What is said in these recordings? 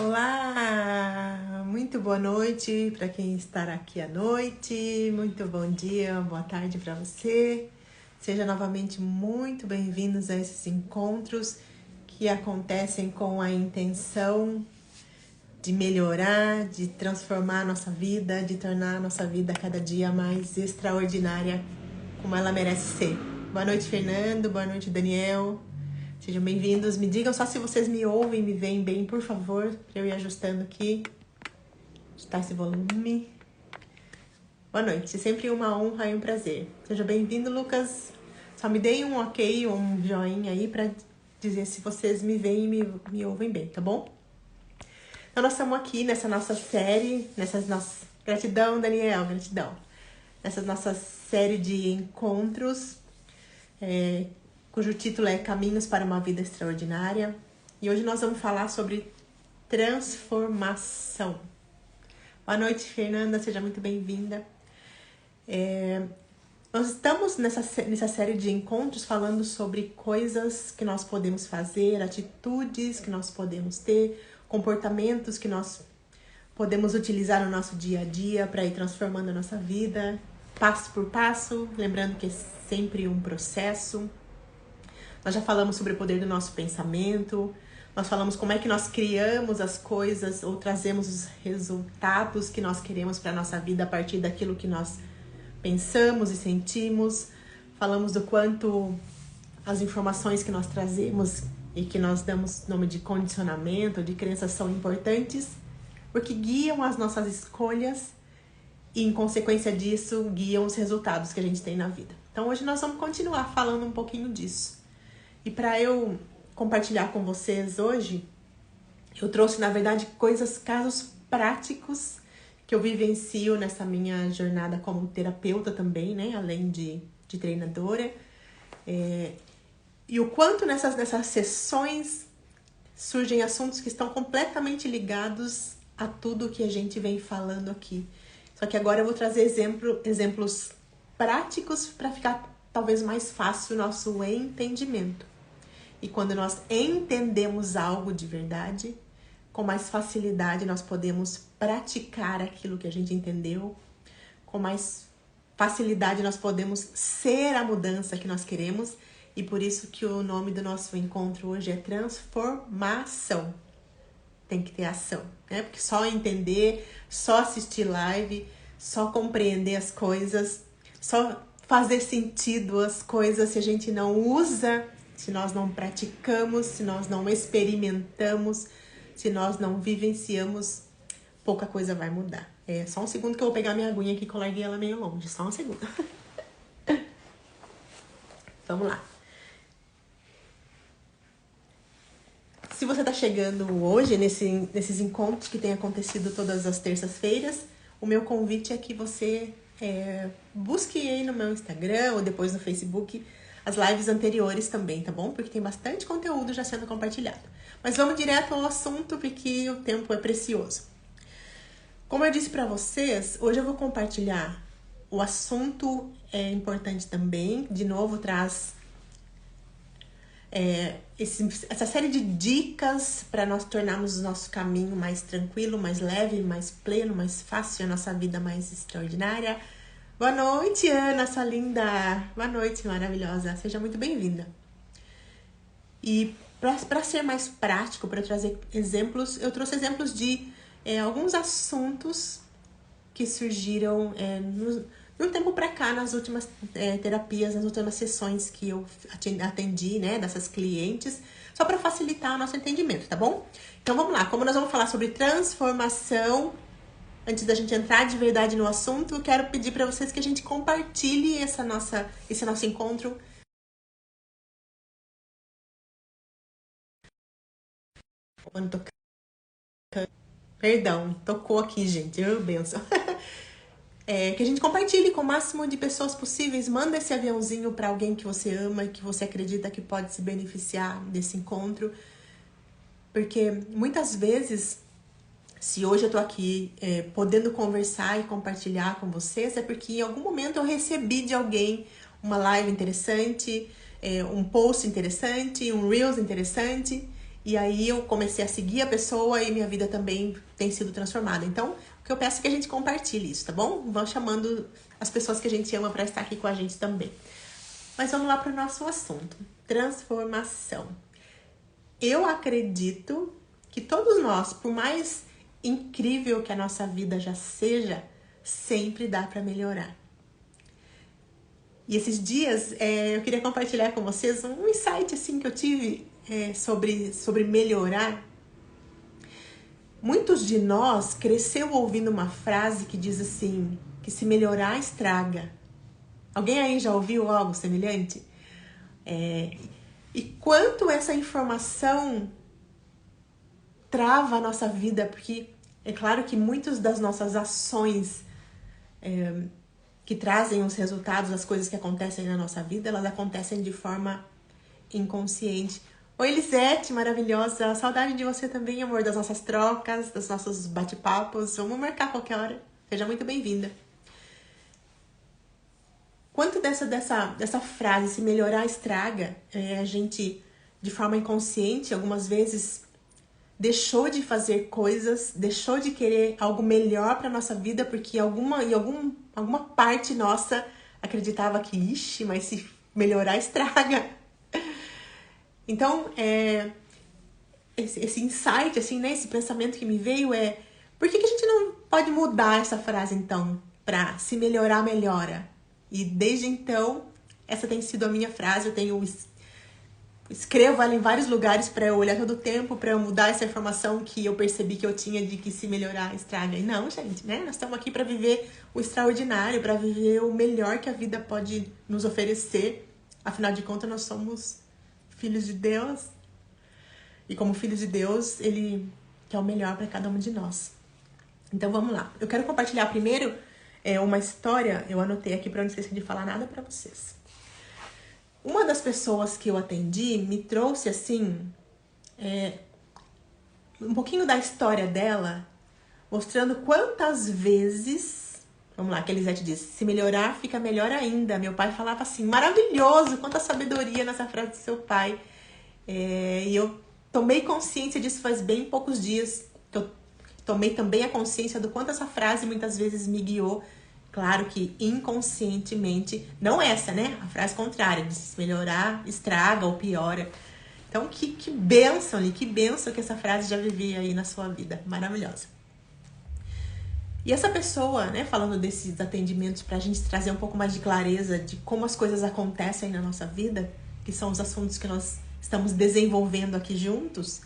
Olá! Muito boa noite para quem está aqui à noite, muito bom dia, boa tarde para você. Seja novamente muito bem-vindos a esses encontros que acontecem com a intenção de melhorar, de transformar a nossa vida, de tornar a nossa vida cada dia mais extraordinária como ela merece ser. Boa noite, Fernando, boa noite, Daniel. Sejam bem-vindos. Me digam só se vocês me ouvem, me veem bem, por favor, para eu ir ajustando aqui. Ajustar esse volume. Boa noite. Sempre uma honra e um prazer. Seja bem-vindo, Lucas. Só me deem um ok, um joinha aí para dizer se vocês me veem e me ouvem bem, tá bom? Então, nós estamos aqui nessa nossa série, nessas nossas... Gratidão, Daniel, gratidão. Nessa nossa série de encontros, cujo título é Caminhos para uma Vida Extraordinária. E hoje nós vamos falar sobre transformação. Boa noite, Fernanda, seja muito bem-vinda. Nós estamos nessa série de encontros falando sobre coisas que nós podemos fazer, atitudes que nós podemos ter, comportamentos que nós podemos utilizar no nosso dia a dia para ir transformando a nossa vida, passo por passo, lembrando que é sempre um processo. Nós já falamos sobre o poder do nosso pensamento, nós falamos como é que nós criamos as coisas ou trazemos os resultados que nós queremos para a nossa vida a partir daquilo que nós pensamos e sentimos. Falamos do quanto as informações que nós trazemos e que nós damos nome de condicionamento, de crenças, são importantes, porque guiam as nossas escolhas e, em consequência disso, guiam os resultados que a gente tem na vida. Então, hoje nós vamos continuar falando um pouquinho disso. E para eu compartilhar com vocês hoje, eu trouxe, na verdade, casos práticos que eu vivencio nessa minha jornada como terapeuta também, né? Além de treinadora. E o quanto nessas sessões surgem assuntos que estão completamente ligados a tudo que a gente vem falando aqui. Só que agora eu vou trazer exemplos práticos para ficar talvez mais fácil o nosso entendimento. E quando nós entendemos algo de verdade, com mais facilidade nós podemos praticar aquilo que a gente entendeu, com mais facilidade nós podemos ser a mudança que nós queremos, e por isso que o nome do nosso encontro hoje é transformação. Tem que ter ação, né? Porque só entender, só assistir live, só compreender as coisas, só fazer sentido as coisas, se a gente não usa, se nós não praticamos, se nós não experimentamos, se nós não vivenciamos, pouca coisa vai mudar. Só um segundo que eu vou pegar minha aguinha aqui, que eu larguei ela meio longe. Só um segundo. Vamos lá. Se você está chegando hoje nesses encontros que têm acontecido todas as terças-feiras, o meu convite é que você busque aí no meu Instagram ou depois no Facebook as lives anteriores também, tá bom? Porque tem bastante conteúdo já sendo compartilhado. Mas vamos direto ao assunto, porque o tempo é precioso. Como eu disse para vocês, hoje eu vou compartilhar o assunto importante também. De novo, traz essa série de dicas para nós tornarmos o nosso caminho mais tranquilo, mais leve, mais pleno, mais fácil, a nossa vida mais extraordinária. Boa noite, Ana, sua linda! Boa noite, maravilhosa! Seja muito bem-vinda. E para ser mais prático, para trazer exemplos, eu trouxe exemplos de alguns assuntos que surgiram no tempo para cá, nas últimas terapias, nas últimas sessões que eu atendi, né, dessas clientes, só para facilitar o nosso entendimento, tá bom? Então vamos lá, como nós vamos falar sobre transformação, antes da gente entrar de verdade no assunto, eu quero pedir para vocês que a gente compartilhe esse nosso encontro. Perdão, tocou aqui, gente. Benção. Que a gente compartilhe com o máximo de pessoas possíveis. Manda esse aviãozinho para alguém que você ama, que você acredita que pode se beneficiar desse encontro. Porque muitas vezes, se hoje eu tô aqui podendo conversar e compartilhar com vocês, é porque em algum momento eu recebi de alguém uma live interessante, um post interessante, um Reels interessante. E aí eu comecei a seguir a pessoa e minha vida também tem sido transformada. Então, o que eu peço é que a gente compartilhe isso, tá bom? Vão chamando as pessoas que a gente ama para estar aqui com a gente também. Mas vamos lá para o nosso assunto. Transformação. Eu acredito que todos nós, por mais incrível que a nossa vida já seja, sempre dá para melhorar. E esses dias eu queria compartilhar com vocês um insight assim, que eu tive sobre melhorar. Muitos de nós cresceu ouvindo uma frase que diz assim, que se melhorar, estraga. Alguém aí já ouviu algo semelhante? E quanto essa informação trava a nossa vida, porque é claro que muitas das nossas ações que trazem os resultados, as coisas que acontecem na nossa vida, elas acontecem de forma inconsciente. Oi, Elisete, maravilhosa. Saudade de você também, amor, das nossas trocas, dos nossos bate-papos. Vamos marcar qualquer hora. Seja muito bem-vinda. Quanto dessa frase, se melhorar, estraga, a gente, de forma inconsciente, algumas vezes deixou de fazer coisas, deixou de querer algo melhor para nossa vida, porque alguma parte nossa acreditava que, ixi, mas se melhorar, estraga. Então, esse insight, assim, né, esse pensamento que me veio por que a gente não pode mudar essa frase, então, para se melhorar, melhora? E desde então, essa tem sido a minha frase, escrevo ela em vários lugares para eu olhar todo o tempo, para eu mudar essa informação que eu percebi que eu tinha de que se melhorar, estraga. E não, gente, né? Nós estamos aqui para viver o extraordinário, para viver o melhor que a vida pode nos oferecer. Afinal de contas, nós somos filhos de Deus. E como filhos de Deus, Ele quer o melhor para cada um de nós. Então, vamos lá. Eu quero compartilhar primeiro uma história. Eu anotei aqui para não esquecer de falar nada para vocês. Uma das pessoas que eu atendi me trouxe, assim, um pouquinho da história dela, mostrando quantas vezes, vamos lá, que a Elisete disse, se melhorar, fica melhor ainda. Meu pai falava assim, maravilhoso, quanta sabedoria nessa frase do seu pai. E eu tomei consciência disso faz bem poucos dias. Eu tomei também a consciência do quanto essa frase muitas vezes me guiou. Claro que inconscientemente, não essa, né? A frase contrária, de se melhorar, estraga ou piora. Então, que bênção ali, que bênção que essa frase já vivia aí na sua vida. Maravilhosa. E essa pessoa, né, falando desses atendimentos pra gente trazer um pouco mais de clareza de como as coisas acontecem na nossa vida, que são os assuntos que nós estamos desenvolvendo aqui juntos,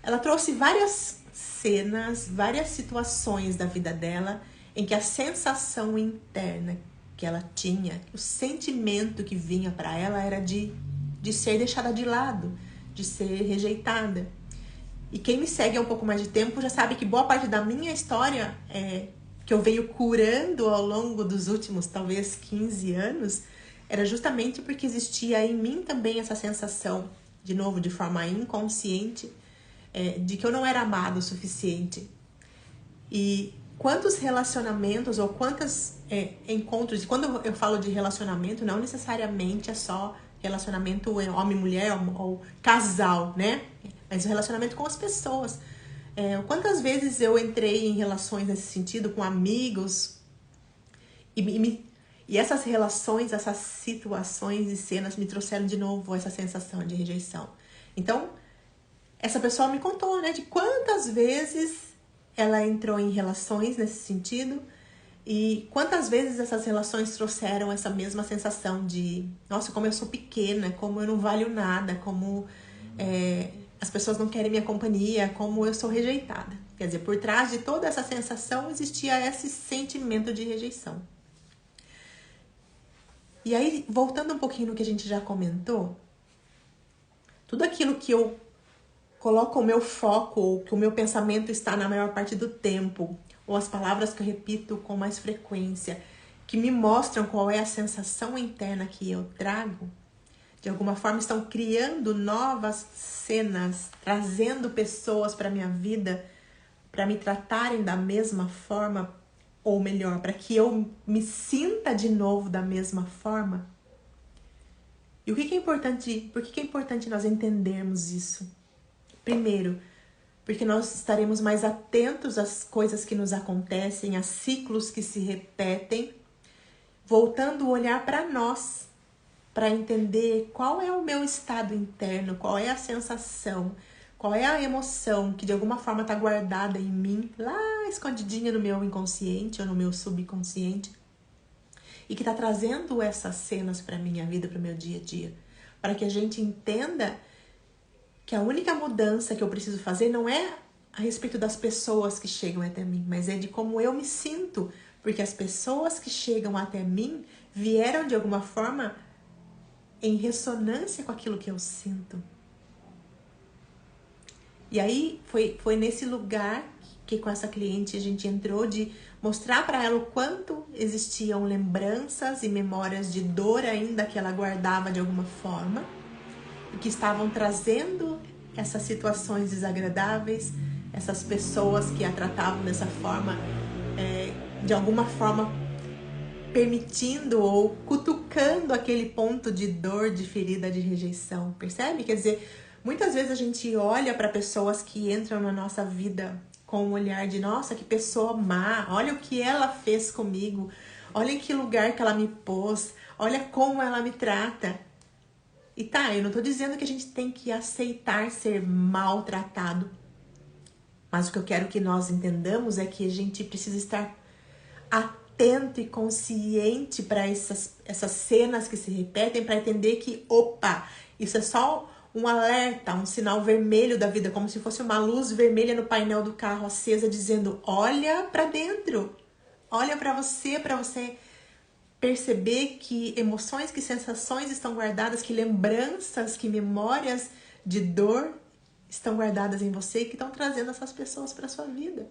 ela trouxe várias cenas, várias situações da vida dela em que a sensação interna que ela tinha, o sentimento que vinha para ela era de ser deixada de lado, de ser rejeitada. E quem me segue há um pouco mais de tempo já sabe que boa parte da minha história que eu venho curando ao longo dos últimos, talvez, 15 anos, era justamente porque existia em mim também essa sensação, de novo, de forma inconsciente, de que eu não era amado o suficiente. E quantos relacionamentos ou quantos encontros, e quando eu falo de relacionamento, não necessariamente é só relacionamento homem-mulher ou casal, né? Mas o relacionamento com as pessoas. Quantas vezes eu entrei em relações nesse sentido com amigos e essas relações, essas situações e cenas me trouxeram de novo essa sensação de rejeição. Então, essa pessoa me contou, né, de quantas vezes ela entrou em relações nesse sentido e quantas vezes essas relações trouxeram essa mesma sensação de, nossa, como eu sou pequena, como eu não valho nada, como as pessoas não querem minha companhia, como eu sou rejeitada. Quer dizer, por trás de toda essa sensação existia esse sentimento de rejeição. E aí, voltando um pouquinho no que a gente já comentou, tudo aquilo que eu coloco o meu foco, ou que o meu pensamento está na maior parte do tempo, ou as palavras que eu repito com mais frequência, que me mostram qual é a sensação interna que eu trago, de alguma forma estão criando novas cenas, trazendo pessoas para minha vida, para me tratarem da mesma forma, ou melhor, para que eu me sinta de novo da mesma forma. E o que é importante, por que é importante nós entendermos isso? Primeiro, porque nós estaremos mais atentos às coisas que nos acontecem, a ciclos que se repetem, voltando o olhar para nós, para entender qual é o meu estado interno, qual é a sensação, qual é a emoção que de alguma forma está guardada em mim, lá escondidinha no meu inconsciente ou no meu subconsciente, e que está trazendo essas cenas para a minha vida, para o meu dia a dia, para que a gente entenda que a única mudança que eu preciso fazer não é a respeito das pessoas que chegam até mim, mas é de como eu me sinto, porque as pessoas que chegam até mim vieram de alguma forma em ressonância com aquilo que eu sinto. E aí foi nesse lugar que com essa cliente a gente entrou de mostrar para ela o quanto existiam lembranças e memórias de dor ainda que ela guardava de alguma forma e que estavam trazendo essas situações desagradáveis, essas pessoas que a tratavam dessa forma, de alguma forma permitindo ou cutucando aquele ponto de dor, de ferida, de rejeição, percebe? Quer dizer, muitas vezes a gente olha para pessoas que entram na nossa vida com um olhar de, nossa, que pessoa má, olha o que ela fez comigo, olha em que lugar que ela me pôs, olha como ela me trata. E tá, eu não tô dizendo que a gente tem que aceitar ser maltratado, mas o que eu quero que nós entendamos é que a gente precisa estar atento e consciente para essas cenas que se repetem, para entender que, opa, isso é só um alerta, um sinal vermelho da vida, como se fosse uma luz vermelha no painel do carro acesa dizendo, olha para dentro, olha para você perceber que emoções, que sensações estão guardadas, que lembranças, que memórias de dor estão guardadas em você e que estão trazendo essas pessoas para sua vida.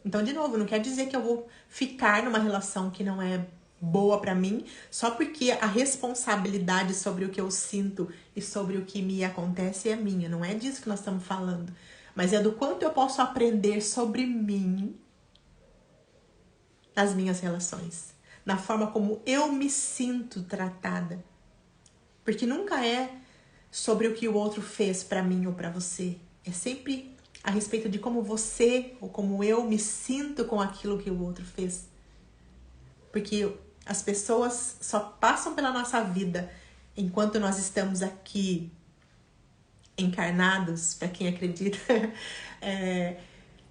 Então, de novo, não quer dizer que eu vou ficar numa relação que não é boa para mim, só porque a responsabilidade sobre o que eu sinto e sobre o que me acontece é minha. Não é disso que nós estamos falando. Mas é do quanto eu posso aprender sobre mim nas minhas relações, na forma como eu me sinto tratada. Porque nunca é sobre o que o outro fez para mim ou para você. É sempre a respeito de como você ou como eu me sinto com aquilo que o outro fez. Porque as pessoas só passam pela nossa vida enquanto nós estamos aqui encarnados, para quem acredita,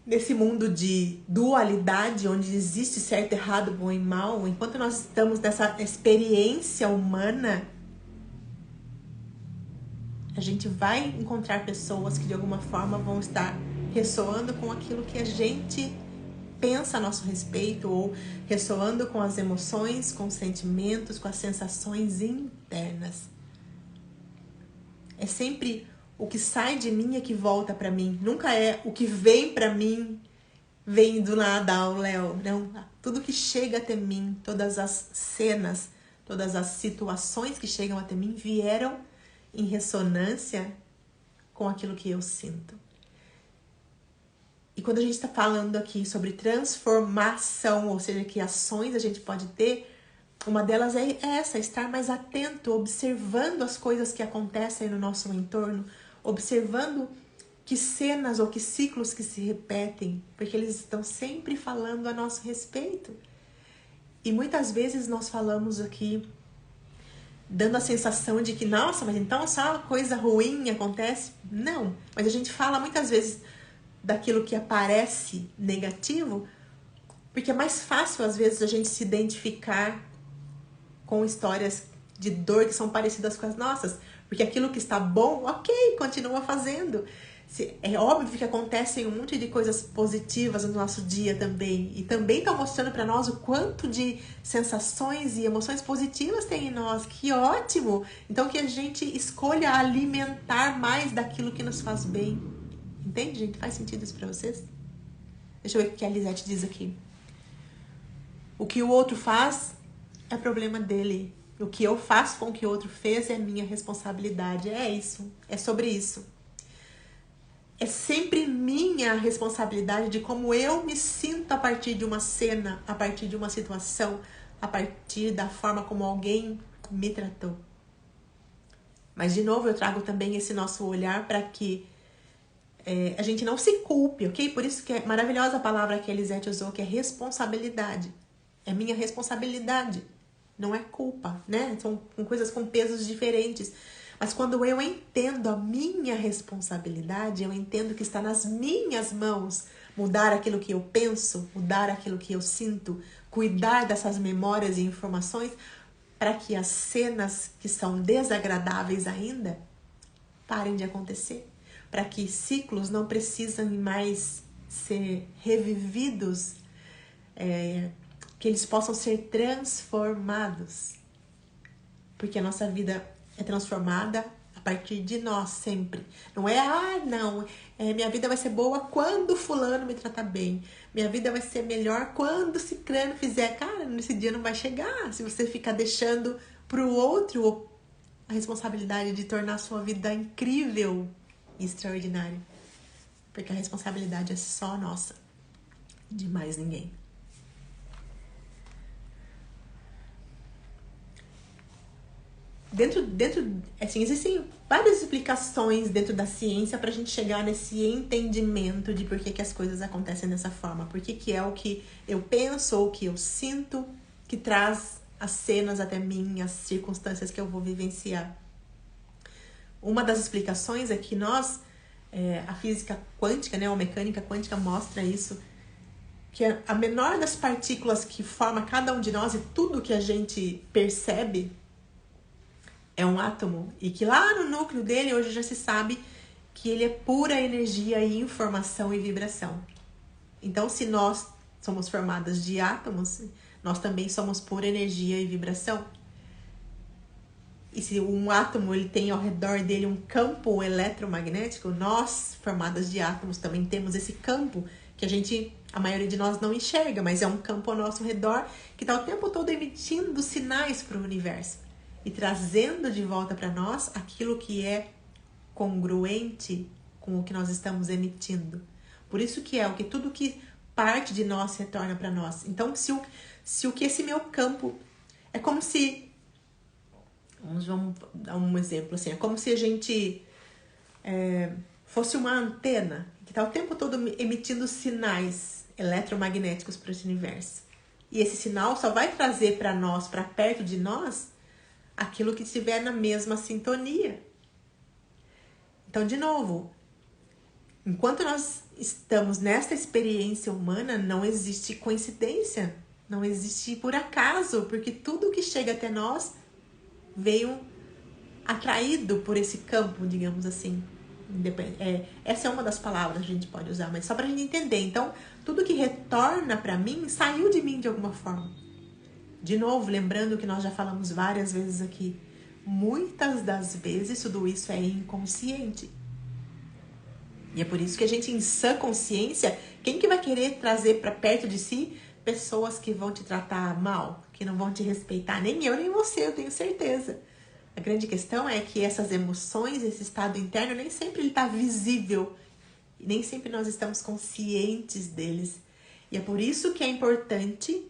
nesse mundo de dualidade, onde existe certo, errado, bom e mal, enquanto nós estamos nessa experiência humana, a gente vai encontrar pessoas que de alguma forma vão estar ressoando com aquilo que a gente pensa a nosso respeito, ou ressoando com as emoções, com os sentimentos, com as sensações internas. É sempre o que sai de mim é que volta para mim. Nunca é o que vem para mim, vem do nada ao Léo. Não, tudo que chega até mim, todas as cenas, todas as situações que chegam até mim vieram em ressonância com aquilo que eu sinto. E quando a gente está falando aqui sobre transformação, ou seja, que ações a gente pode ter, uma delas é essa, estar mais atento, observando as coisas que acontecem no nosso entorno, observando que cenas ou que ciclos que se repetem, porque eles estão sempre falando a nosso respeito. E muitas vezes nós falamos aqui dando a sensação de que, nossa, mas então só coisa ruim acontece? Não, mas a gente fala muitas vezes daquilo que aparece negativo, porque é mais fácil às vezes a gente se identificar com histórias de dor que são parecidas com as nossas, porque aquilo que está bom, ok, continua fazendo. É óbvio que acontecem um monte de coisas positivas no nosso dia também, e também estão mostrando para nós o quanto de sensações e emoções positivas tem em nós. Que ótimo! Então que a gente escolha alimentar mais daquilo que nos faz bem. Entende, gente? Faz sentido isso para vocês? Deixa eu ver o que a Lisete diz aqui. O que o outro faz é problema dele. O que eu faço com o que o outro fez é minha responsabilidade. É isso. É sobre isso. É sempre minha responsabilidade de como eu me sinto a partir de uma cena, a partir de uma situação, a partir da forma como alguém me tratou. Mas, de novo, eu trago também esse nosso olhar para que a gente não se culpe, ok? Por isso que é maravilhosa a palavra que a Elisete usou, que é responsabilidade. É minha responsabilidade, não é culpa, né? São coisas com pesos diferentes. Mas quando eu entendo a minha responsabilidade, eu entendo que está nas minhas mãos mudar aquilo que eu penso, mudar aquilo que eu sinto, cuidar dessas memórias e informações para que as cenas que são desagradáveis ainda parem de acontecer, para que ciclos não precisem mais ser revividos, que eles possam ser transformados, porque a nossa vida é transformada a partir de nós sempre. Não é, minha vida vai ser boa quando fulano me tratar bem. Minha vida vai ser melhor quando ciclano fizer. Cara, nesse dia não vai chegar. Se você ficar deixando pro outro a responsabilidade de tornar a sua vida incrível e extraordinária. Porque a responsabilidade é só nossa, de mais ninguém. Assim, existem várias explicações dentro da ciência para a gente chegar nesse entendimento de por que as coisas acontecem dessa forma. Por que é o que eu penso ou o que eu sinto que traz as cenas até mim, as circunstâncias que eu vou vivenciar. Uma das explicações é que a física quântica, né, ou mecânica quântica mostra isso, que a menor das partículas que forma cada um de nós e tudo que a gente percebe é um átomo, e que lá no núcleo dele hoje já se sabe que ele é pura energia e informação e vibração. Então, se nós somos formadas de átomos, nós também somos pura energia e vibração. E se um átomo ele tem ao redor dele um campo eletromagnético, nós, formadas de átomos, também temos esse campo que a maioria de nós não enxerga, mas é um campo ao nosso redor que está o tempo todo emitindo sinais para o universo e trazendo de volta para nós aquilo que é congruente com o que nós estamos emitindo. Por isso que o que tudo que parte de nós retorna para nós. Então, se o que esse meu campo é como se, vamos dar um exemplo assim, é como se a gente fosse uma antena que está o tempo todo emitindo sinais eletromagnéticos para esse universo. E esse sinal só vai trazer para nós, para perto de nós, aquilo que estiver na mesma sintonia. Então, de novo, enquanto nós estamos nesta experiência humana, não existe coincidência, não existe por acaso, porque tudo que chega até nós veio atraído por esse campo, digamos assim. Essa é uma das palavras que a gente pode usar, mas só para a gente entender. Então, tudo que retorna para mim saiu de mim de alguma forma. De novo, lembrando que nós já falamos várias vezes aqui, muitas das vezes tudo isso é inconsciente. E é por isso que a gente, em sã consciência, quem que vai querer trazer para perto de si pessoas que vão te tratar mal, que não vão te respeitar? Nem eu, nem você, eu tenho certeza. A grande questão é que essas emoções, esse estado interno, nem sempre ele está visível. Nem sempre nós estamos conscientes deles. E é por isso que é importante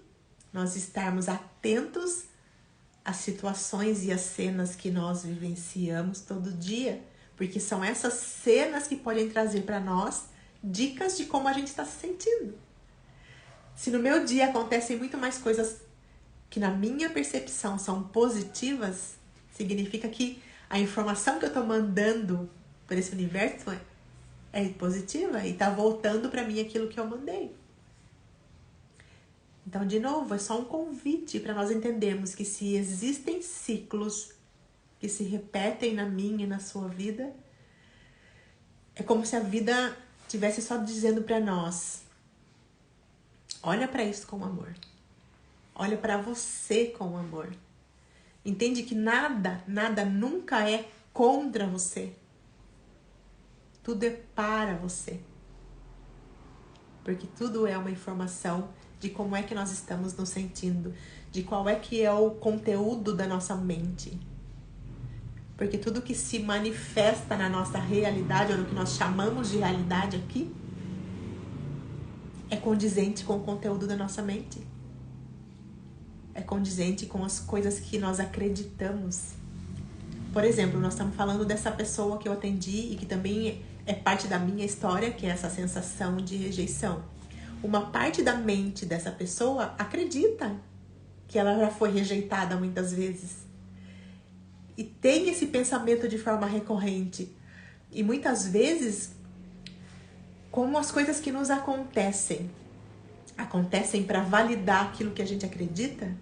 nós estarmos atentos às situações e às cenas que nós vivenciamos todo dia, porque são essas cenas que podem trazer para nós dicas de como a gente está se sentindo. Se no meu dia acontecem muito mais coisas que na minha percepção são positivas, significa que a informação que eu estou mandando para esse universo é positiva e está voltando para mim aquilo que eu mandei. Então, de novo, é só um convite para nós entendermos que se existem ciclos que se repetem na minha e na sua vida, é como se a vida estivesse só dizendo para nós: olha para isso com amor. Olha para você com amor. Entende que nada nunca é contra você. Tudo é para você. Porque tudo é uma informação de como é que nós estamos nos sentindo, de qual é que é o conteúdo da nossa mente. Porque tudo que se manifesta na nossa realidade, ou no que nós chamamos de realidade aqui, é condizente com o conteúdo da nossa mente. É condizente com as coisas que nós acreditamos. Por exemplo, nós estamos falando dessa pessoa que eu atendi e que também é parte da minha história, que é essa sensação de rejeição. Uma parte da mente dessa pessoa acredita que ela já foi rejeitada muitas vezes. E tem esse pensamento de forma recorrente. E muitas vezes, como as coisas que nos acontecem para validar aquilo que a gente acredita,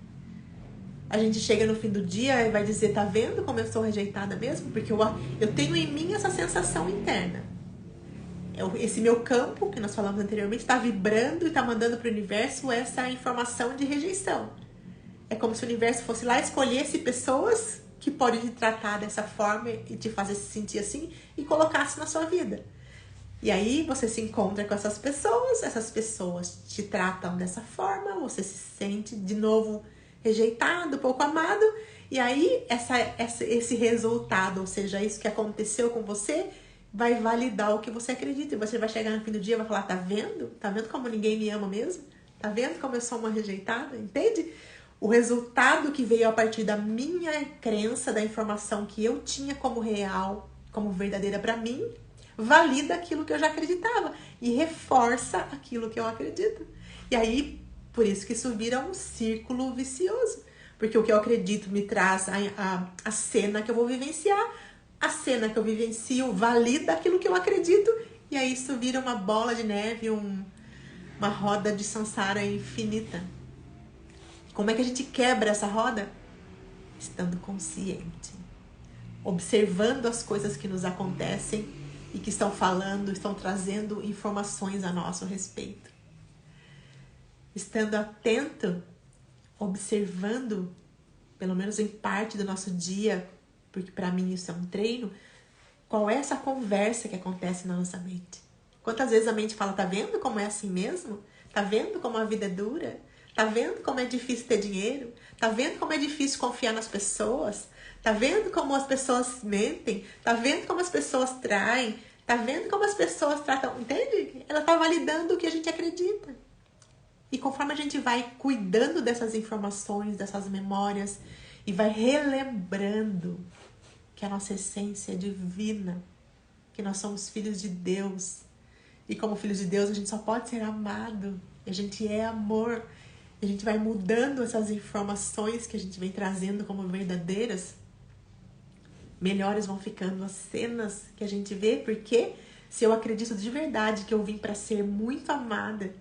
a gente chega no fim do dia e vai dizer, tá vendo como eu sou rejeitada mesmo? Porque eu tenho em mim essa sensação interna. Esse meu campo, que nós falamos anteriormente, está vibrando e está mandando para o universo essa informação de rejeição. É como se o universo fosse lá e escolhesse pessoas que podem te tratar dessa forma e te fazer se sentir assim e colocasse na sua vida. E aí você se encontra com essas pessoas te tratam dessa forma, você se sente de novo rejeitado, pouco amado, e aí esse resultado, ou seja, isso que aconteceu com você, vai validar o que você acredita. E você vai chegar no fim do dia e vai falar, tá vendo? Tá vendo como ninguém me ama mesmo? Tá vendo como eu sou uma rejeitada? Entende? O resultado que veio a partir da minha crença, da informação que eu tinha como real, como verdadeira para mim, valida aquilo que eu já acreditava e reforça aquilo que eu acredito. E aí, por isso que isso vira um círculo vicioso. Porque o que eu acredito me traz a cena que eu vou vivenciar. A cena que eu vivencio valida aquilo que eu acredito. E aí isso vira uma bola de neve, uma roda de samsara infinita. Como é que a gente quebra essa roda? Estando consciente. Observando as coisas que nos acontecem e que estão trazendo informações a nosso respeito. Estando atento, observando, pelo menos em parte do nosso dia, porque para mim isso é um treino, qual é essa conversa que acontece na nossa mente? Quantas vezes a mente fala, tá vendo como é assim mesmo? Tá vendo como a vida é dura? Tá vendo como é difícil ter dinheiro? Tá vendo como é difícil confiar nas pessoas? Tá vendo como as pessoas mentem? Tá vendo como as pessoas traem? Tá vendo como as pessoas tratam? Entende? Ela tá validando o que a gente acredita. E conforme a gente vai cuidando dessas informações, dessas memórias, e vai relembrando que a nossa essência é divina, que nós somos filhos de Deus. E como filhos de Deus, a gente só pode ser amado. A gente é amor. E a gente vai mudando essas informações que a gente vem trazendo como verdadeiras. Melhores vão ficando as cenas que a gente vê. Porque se eu acredito de verdade que eu vim para ser muito amada,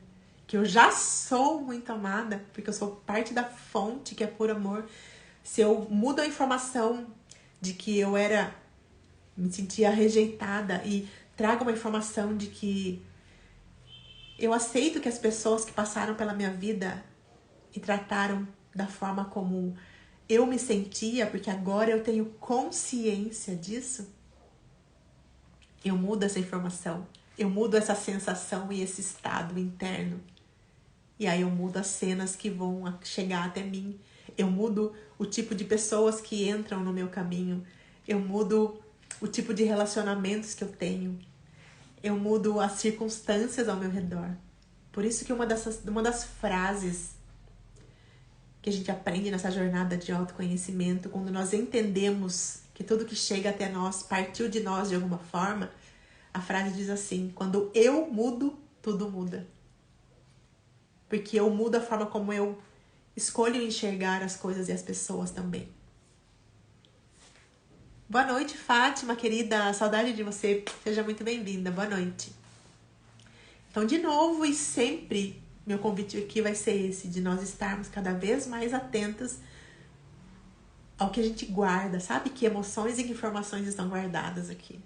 que eu já sou muito amada, porque eu sou parte da fonte que é por amor. Se eu mudo a informação de que eu me sentia rejeitada e trago uma informação de que eu aceito que as pessoas que passaram pela minha vida e trataram da forma como eu me sentia, porque agora eu tenho consciência disso, eu mudo essa informação, eu mudo essa sensação e esse estado interno. E aí eu mudo as cenas que vão chegar até mim. Eu mudo o tipo de pessoas que entram no meu caminho. Eu mudo o tipo de relacionamentos que eu tenho. Eu mudo as circunstâncias ao meu redor. Por isso que uma das frases que a gente aprende nessa jornada de autoconhecimento, quando nós entendemos que tudo que chega até nós partiu de nós de alguma forma, a frase diz assim, quando eu mudo, tudo muda. Porque eu mudo a forma como eu escolho enxergar as coisas e as pessoas também. Boa noite, Fátima, querida. Saudade de você. Seja muito bem-vinda. Boa noite. Então, de novo e sempre, meu convite aqui vai ser esse, de nós estarmos cada vez mais atentos ao que a gente guarda. Sabe que emoções e que informações estão guardadas aqui?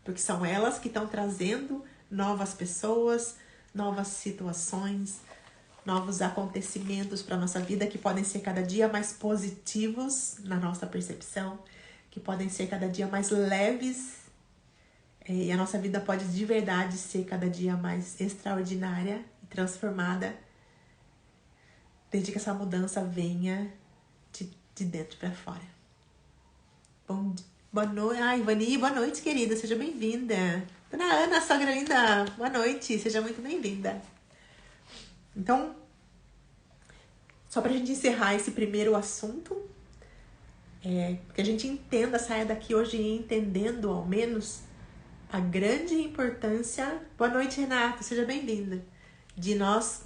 Porque são elas que estão trazendo novas pessoas, novas situações, novos acontecimentos para a nossa vida que podem ser cada dia mais positivos na nossa percepção, que podem ser cada dia mais leves e a nossa vida pode de verdade ser cada dia mais extraordinária e transformada desde que essa mudança venha de dentro para fora. Boa noite, Ivani, boa noite, querida, seja bem-vinda. Dona Ana, sogra linda, boa noite, seja muito bem-vinda. Então, só pra gente encerrar esse primeiro assunto, que a gente entenda, saia daqui hoje entendendo ao menos a grande importância... Boa noite, Renata, seja bem-vinda. De nós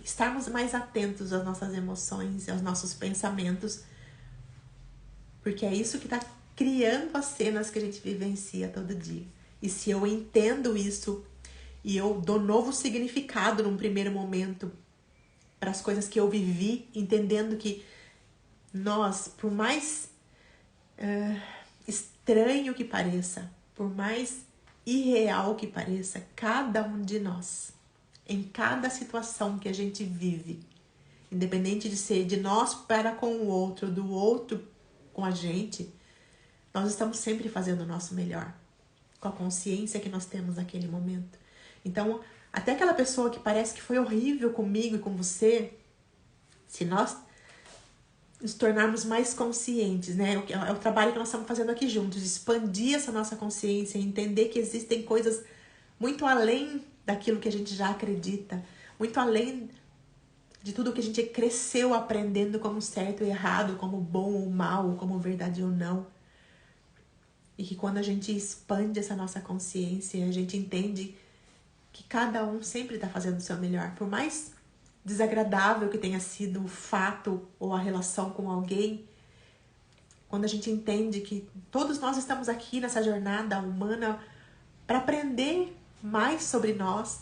estarmos mais atentos às nossas emoções, aos nossos pensamentos, porque é isso que está criando as cenas que a gente vivencia todo dia. E se eu entendo isso e eu dou novo significado num primeiro momento para as coisas que eu vivi, entendendo que nós, por mais estranho que pareça, por mais irreal que pareça, cada um de nós, em cada situação que a gente vive, independente de ser de nós para com o outro, do outro com a gente, nós estamos sempre fazendo o nosso melhor, com a consciência que nós temos naquele momento. Então, até aquela pessoa que parece que foi horrível comigo e com você, se nós nos tornarmos mais conscientes, né? É o trabalho que nós estamos fazendo aqui juntos, expandir essa nossa consciência, entender que existem coisas muito além daquilo que a gente já acredita, muito além de tudo que a gente cresceu aprendendo como certo e errado, como bom ou mal, como verdade ou não. E que quando a gente expande essa nossa consciência, a gente entende que cada um sempre está fazendo o seu melhor. Por mais desagradável que tenha sido o fato ou a relação com alguém, quando a gente entende que todos nós estamos aqui nessa jornada humana para aprender mais sobre nós,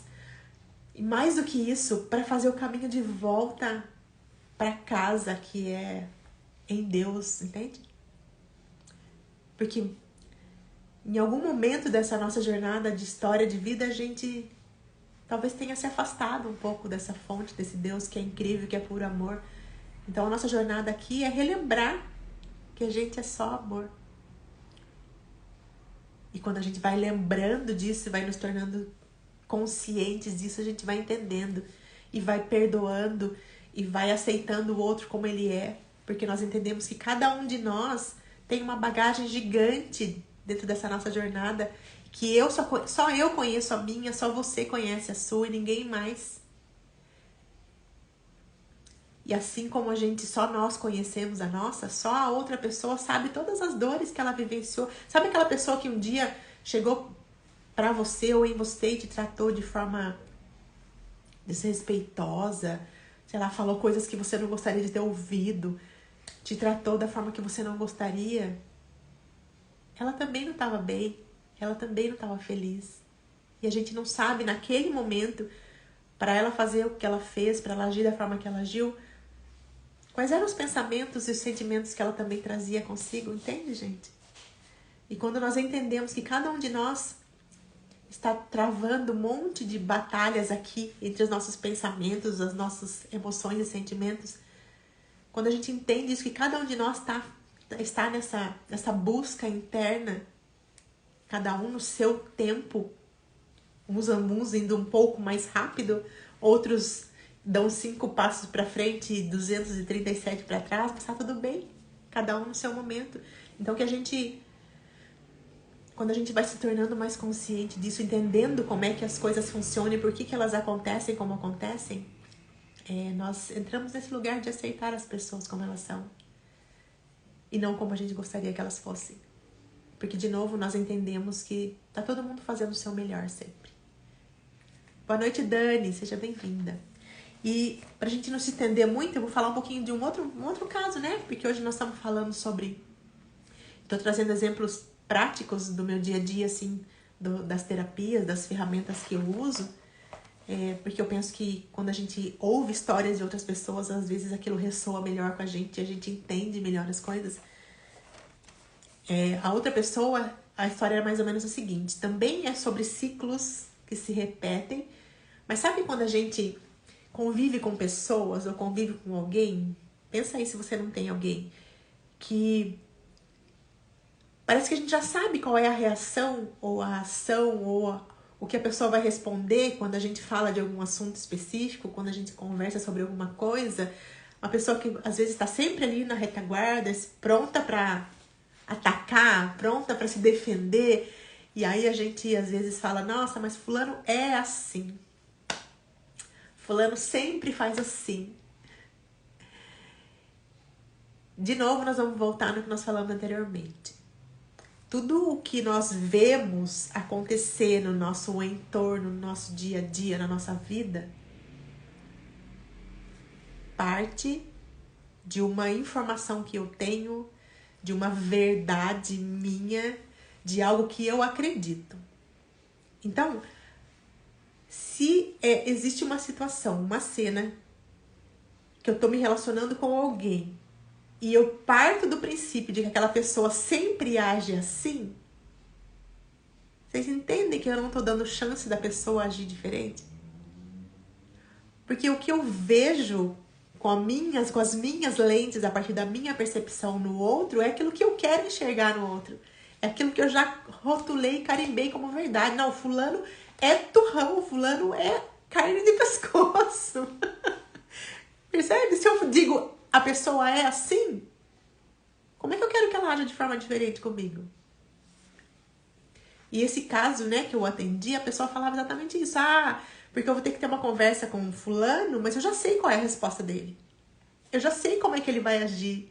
e mais do que isso, para fazer o caminho de volta para casa, que é em Deus, entende? Porque em algum momento dessa nossa jornada de história de vida, a gente talvez tenha se afastado um pouco dessa fonte, desse Deus que é incrível, que é puro amor. Então a nossa jornada aqui é relembrar que a gente é só amor. E quando a gente vai lembrando disso, vai nos tornando conscientes disso, a gente vai entendendo e vai perdoando e vai aceitando o outro como ele é, porque nós entendemos que cada um de nós tem uma bagagem gigante dentro dessa nossa jornada, que só eu conheço a minha, só você conhece a sua e ninguém mais. E assim como só nós conhecemos a nossa, só a outra pessoa sabe todas as dores que ela vivenciou. Sabe aquela pessoa que um dia chegou pra você ou em você e te tratou de forma desrespeitosa, sei lá, falou coisas que você não gostaria de ter ouvido, te tratou da forma que você não gostaria? Ela também não estava bem, ela também não estava feliz. E a gente não sabe naquele momento, para ela fazer o que ela fez, para ela agir da forma que ela agiu, quais eram os pensamentos e os sentimentos que ela também trazia consigo, entende, gente? E quando nós entendemos que cada um de nós está travando um monte de batalhas aqui entre os nossos pensamentos, as nossas emoções e sentimentos, quando a gente entende isso, que cada um de nós está nessa busca interna, cada um no seu tempo, uns indo um pouco mais rápido, outros dão 5 passos para frente e 237 para trás, mas tá tudo bem, cada um no seu momento. Então quando a gente vai se tornando mais consciente disso, entendendo como é que as coisas funcionam e por que elas acontecem como acontecem, nós entramos nesse lugar de aceitar as pessoas como elas são e não como a gente gostaria que elas fossem. Porque, de novo, nós entendemos que tá todo mundo fazendo o seu melhor sempre. Boa noite, Dani. Seja bem-vinda. E pra gente não se estender muito, eu vou falar um pouquinho de um outro caso, né? Porque hoje nós estamos falando sobre... Tô trazendo exemplos práticos do meu dia a dia, assim, das terapias, das ferramentas que eu uso. Porque eu penso que quando a gente ouve histórias de outras pessoas, às vezes aquilo ressoa melhor com a gente entende melhor as coisas. A outra pessoa, a história era mais ou menos o seguinte, também é sobre ciclos que se repetem, mas sabe quando a gente convive com pessoas ou convive com alguém? Pensa aí se você não tem alguém que parece que a gente já sabe qual é a reação ou a ação ou o que a pessoa vai responder quando a gente fala de algum assunto específico, quando a gente conversa sobre alguma coisa. Uma pessoa que às vezes está sempre ali na retaguarda, pronta para atacar, pronta para se defender. E aí a gente às vezes fala, nossa, mas fulano é assim. Fulano sempre faz assim. De novo, nós vamos voltar no que nós falamos anteriormente. tudo o que nós vemos acontecer no nosso entorno, no nosso dia a dia, na nossa vida, parte de uma informação que eu tenho, de uma verdade minha, de algo que eu acredito. Então, se existe uma situação, uma cena, que eu tô me relacionando com alguém, e eu parto do princípio de que aquela pessoa sempre age assim, vocês entendem que eu não tô dando chance da pessoa agir diferente? Porque o que eu vejo com as minhas lentes, a partir da minha percepção no outro, é aquilo que eu quero enxergar no outro. É aquilo que eu já rotulei e carimbei como verdade. Não, fulano é turrão, fulano é carne de pescoço. Percebe? Se eu digo, a pessoa é assim, como é que eu quero que ela haja de forma diferente comigo? E esse caso, né, que eu atendi, a pessoa falava exatamente isso. Porque eu vou ter que ter uma conversa com um fulano, mas eu já sei qual é a resposta dele. Eu já sei como é que ele vai agir.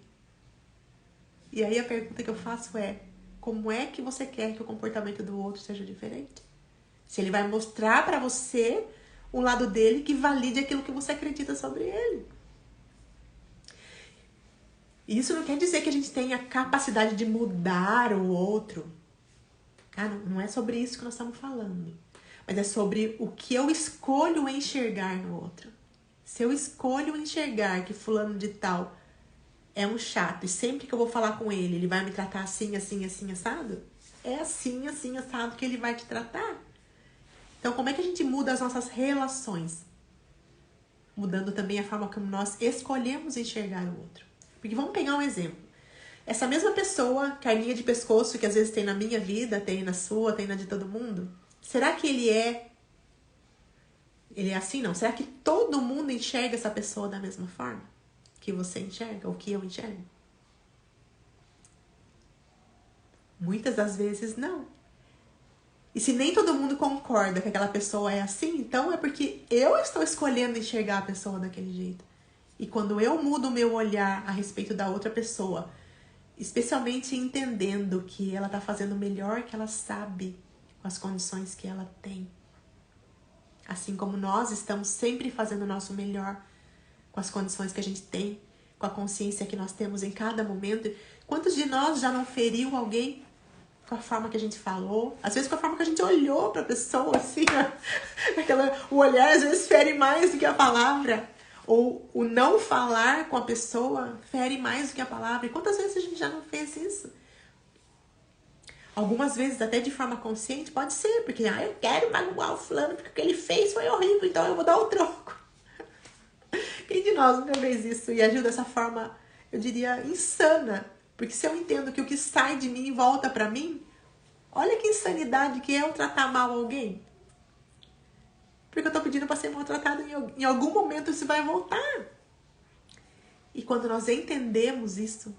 E aí a pergunta que eu faço é, como é que você quer que o comportamento do outro seja diferente? Se ele vai mostrar pra você um lado dele que valide aquilo que você acredita sobre ele. Isso não quer dizer que a gente tenha a capacidade de mudar o outro. Não é sobre isso que nós estamos falando. Mas é sobre o que eu escolho enxergar no outro. Se eu escolho enxergar que fulano de tal é um chato e sempre que eu vou falar com ele, ele vai me tratar assim, assim, assim, assado, é assim, assim, assado que ele vai te tratar. Então, como é que a gente muda as nossas relações? Mudando também a forma como nós escolhemos enxergar o outro. Porque vamos pegar um exemplo. Essa mesma pessoa, carninha de pescoço, que às vezes tem na minha vida, tem na sua, tem na de todo mundo, será que ele é assim? Não. Será que todo mundo enxerga essa pessoa da mesma forma que você enxerga, ou que eu enxergo? Muitas das vezes não. E se nem todo mundo concorda que aquela pessoa é assim, então é porque eu estou escolhendo enxergar a pessoa daquele jeito. E quando eu mudo o meu olhar a respeito da outra pessoa, especialmente entendendo que ela está fazendo o melhor que ela sabe com as condições que ela tem, assim como nós estamos sempre fazendo o nosso melhor com as condições que a gente tem, com a consciência que nós temos em cada momento. Quantos de nós já não feriu alguém com a forma que a gente falou? Às vezes com a forma que a gente olhou para a pessoa, assim, o olhar às vezes fere mais do que a palavra. Ou o não falar com a pessoa fere mais do que a palavra. E quantas vezes a gente já não fez isso? Algumas vezes até de forma consciente, pode ser, porque eu quero magoar o fulano porque o que ele fez foi horrível, então eu vou dar o troco. Quem de nós nunca fez isso e agiu dessa forma, eu diria, insana? Porque se eu entendo que o que sai de mim volta pra mim, olha que insanidade que é eu tratar mal alguém. Porque eu tô pedindo pra ser maltratado, em algum momento isso vai voltar. E quando nós entendemos isso,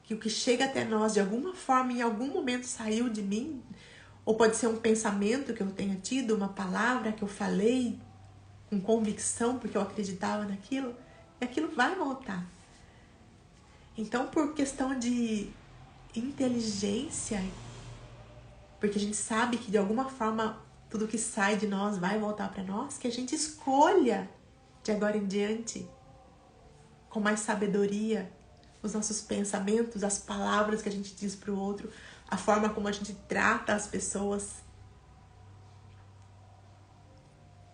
que o que chega até nós de alguma forma, em algum momento saiu de mim, ou pode ser um pensamento que eu tenha tido, uma palavra que eu falei com convicção porque eu acreditava naquilo, e aquilo vai voltar. Então, por questão de inteligência, porque a gente sabe que de alguma forma tudo que sai de nós vai voltar para nós, que a gente escolha de agora em diante, com mais sabedoria, os nossos pensamentos, as palavras que a gente diz para o outro, a forma como a gente trata as pessoas.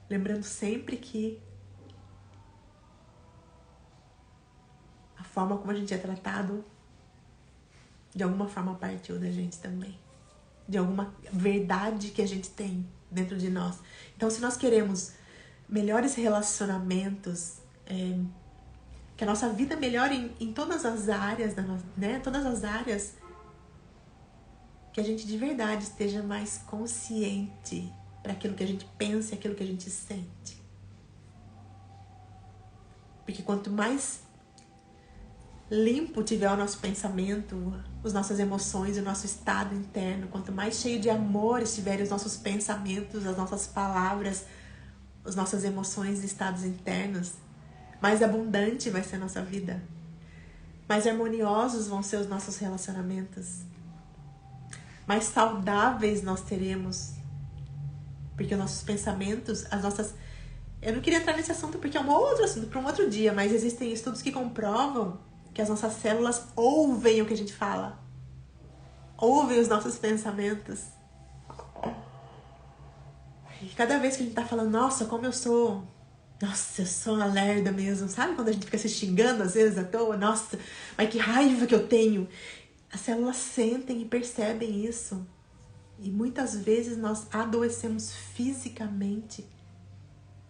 Lembrando sempre que a forma como a gente é tratado, de alguma forma partiu da gente também. De alguma verdade que a gente tem dentro de nós. Então, se nós queremos melhores relacionamentos, que a nossa vida melhore em todas as áreas, né? Todas as áreas, que a gente de verdade esteja mais consciente para aquilo que a gente pensa e aquilo que a gente sente. Porque quanto mais limpo tiver o nosso pensamento, as nossas emoções, o nosso estado interno, quanto mais cheio de amor estiverem os nossos pensamentos, as nossas palavras, as nossas emoções e estados internos, mais abundante vai ser a nossa vida. Mais harmoniosos vão ser os nossos relacionamentos. mais saudáveis nós teremos. Porque os nossos pensamentos, as nossas... Eu não queria entrar nesse assunto porque é um outro assunto para um outro dia, mas existem estudos que comprovam que as nossas células ouvem o que a gente fala. Ouvem os nossos pensamentos. E cada vez que a gente tá falando, nossa, como eu sou... Nossa, eu sou uma lerda mesmo. Sabe quando a gente fica se xingando às vezes à toa? Nossa, mas que raiva que eu tenho. As células sentem e percebem isso. E muitas vezes nós adoecemos fisicamente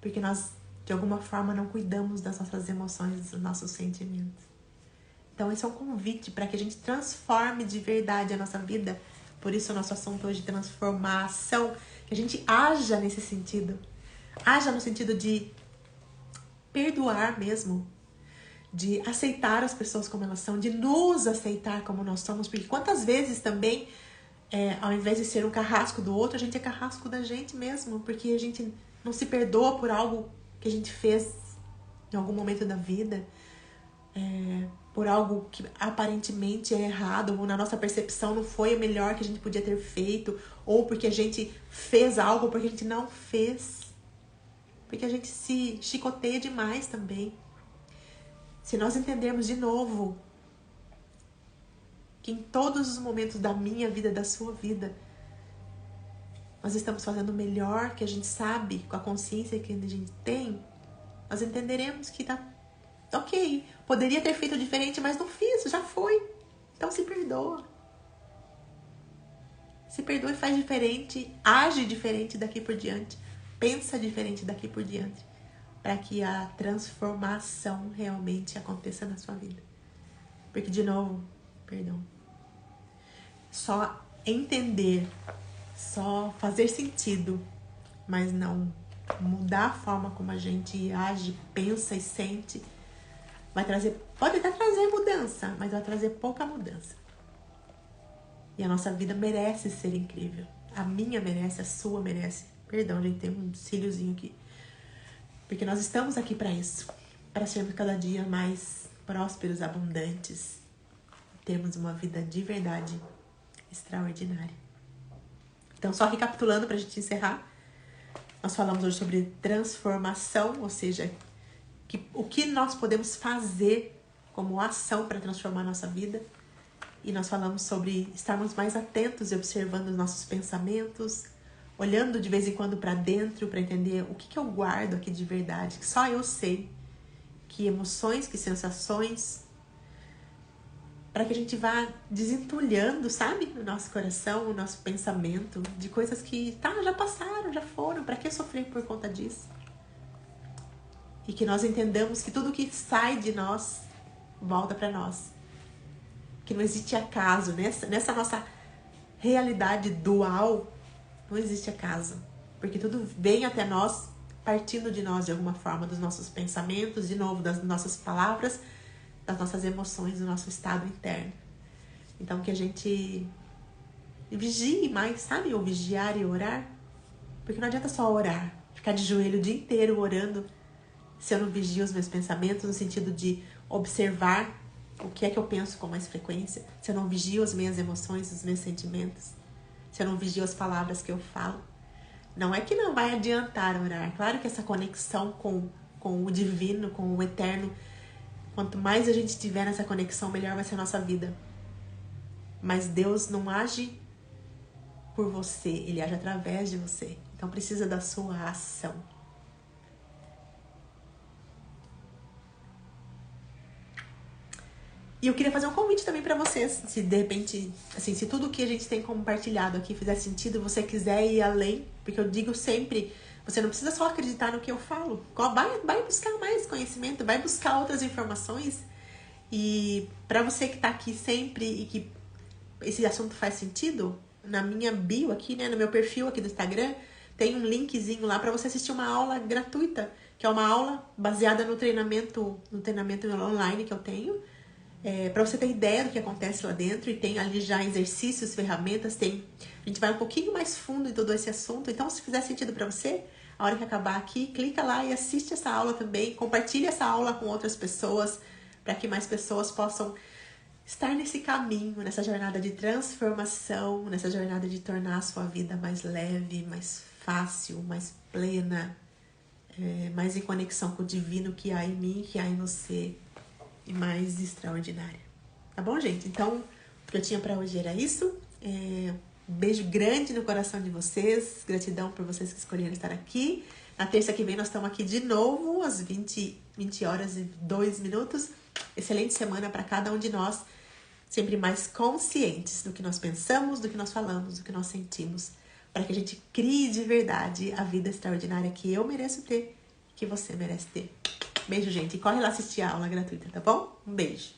porque nós, de alguma forma, não cuidamos das nossas emoções, dos nossos sentimentos. Então, esse é um convite para que a gente transforme de verdade a nossa vida. Por isso, o nosso assunto hoje é transformação. Que a gente haja nesse sentido. Haja no sentido de perdoar mesmo. De aceitar as pessoas como elas são. De nos aceitar como nós somos. Porque quantas vezes também, ao invés de ser um carrasco do outro, a gente é carrasco da gente mesmo. Porque a gente não se perdoa por algo que a gente fez em algum momento da vida. Por algo que aparentemente é errado, ou na nossa percepção não foi o melhor que a gente podia ter feito, ou porque a gente fez algo, ou porque a gente não fez. Porque a gente se chicoteia demais também. Se nós entendermos de novo que em todos os momentos da minha vida, da sua vida, nós estamos fazendo o melhor que a gente sabe, com a consciência que a gente tem, nós entenderemos que tá ok, poderia ter feito diferente, mas não fiz, já foi. Então se perdoa. Se perdoa e faz diferente, age diferente daqui por diante, pensa diferente daqui por diante, para que a transformação realmente aconteça na sua vida. Porque, de novo, perdão, só entender, só fazer sentido, mas não mudar a forma como a gente age, pensa e sente, vai trazer, pode até trazer mudança, mas vai trazer pouca mudança. E a nossa vida merece ser incrível. A minha merece, a sua merece. Perdão, gente, tem um cíliozinho aqui. Porque nós estamos aqui para isso. Para sermos cada dia mais prósperos, abundantes. Termos uma vida de verdade extraordinária. Então, só recapitulando para a gente encerrar. Nós falamos hoje sobre transformação, ou seja, o que nós podemos fazer como ação para transformar a nossa vida. E nós falamos sobre estarmos mais atentos e observando os nossos pensamentos, olhando de vez em quando para dentro para entender o que eu guardo aqui de verdade, que só eu sei, que emoções, que sensações, para que a gente vá desentulhando, sabe, o nosso coração, o nosso pensamento, de coisas que já passaram, já foram, para que sofrer por conta disso? E que nós entendamos que tudo que sai de nós volta para nós. Que não existe acaso. Nessa nossa realidade dual, não existe acaso. Porque tudo vem até nós, partindo de nós de alguma forma, dos nossos pensamentos, de novo, das nossas palavras, das nossas emoções, do nosso estado interno. Então, que a gente vigie mais, sabe? Ou vigiar e orar. Porque não adianta só orar, ficar de joelho o dia inteiro orando, se eu não vigio os meus pensamentos, no sentido de observar o que é que eu penso com mais frequência, se eu não vigio as minhas emoções, os meus sentimentos, se eu não vigio as palavras que eu falo. Não é que não vai adiantar orar. Claro que essa conexão com o divino, com o eterno, quanto mais a gente tiver nessa conexão, melhor vai ser a nossa vida. Mas Deus não age por você, Ele age através de você. Então precisa da sua ação. E eu queria fazer um convite também para vocês, se de repente, assim, se tudo que a gente tem compartilhado aqui fizer sentido, você quiser ir além, porque eu digo sempre, você não precisa só acreditar no que eu falo, vai buscar mais conhecimento, vai buscar outras informações. E para você que tá aqui sempre e que esse assunto faz sentido, na minha bio aqui, né, no meu perfil aqui do Instagram, tem um linkzinho lá para você assistir uma aula gratuita, que é uma aula baseada no treinamento online que eu tenho. Para você ter ideia do que acontece lá dentro, e tem ali já exercícios, ferramentas, a gente vai um pouquinho mais fundo em todo esse assunto. Então, se fizer sentido para você, a hora que acabar aqui, clica lá e assiste essa aula também, compartilha essa aula com outras pessoas, para que mais pessoas possam estar nesse caminho, nessa jornada de transformação, nessa jornada de tornar a sua vida mais leve, mais fácil, mais plena, mais em conexão com o divino que há em mim, que há em você, e mais extraordinária. Tá bom, gente? Então, o que eu tinha pra hoje era isso. Um beijo grande no coração de vocês. Gratidão por vocês que escolheram estar aqui. Na terça que vem nós estamos aqui de novo, às 20 horas e 2 minutos. Excelente semana para cada um de nós. Sempre mais conscientes do que nós pensamos, do que nós falamos, do que nós sentimos. Para que a gente crie de verdade a vida extraordinária que eu mereço ter, que você merece ter. Beijo, gente. E corre lá assistir a aula gratuita, tá bom? Um beijo.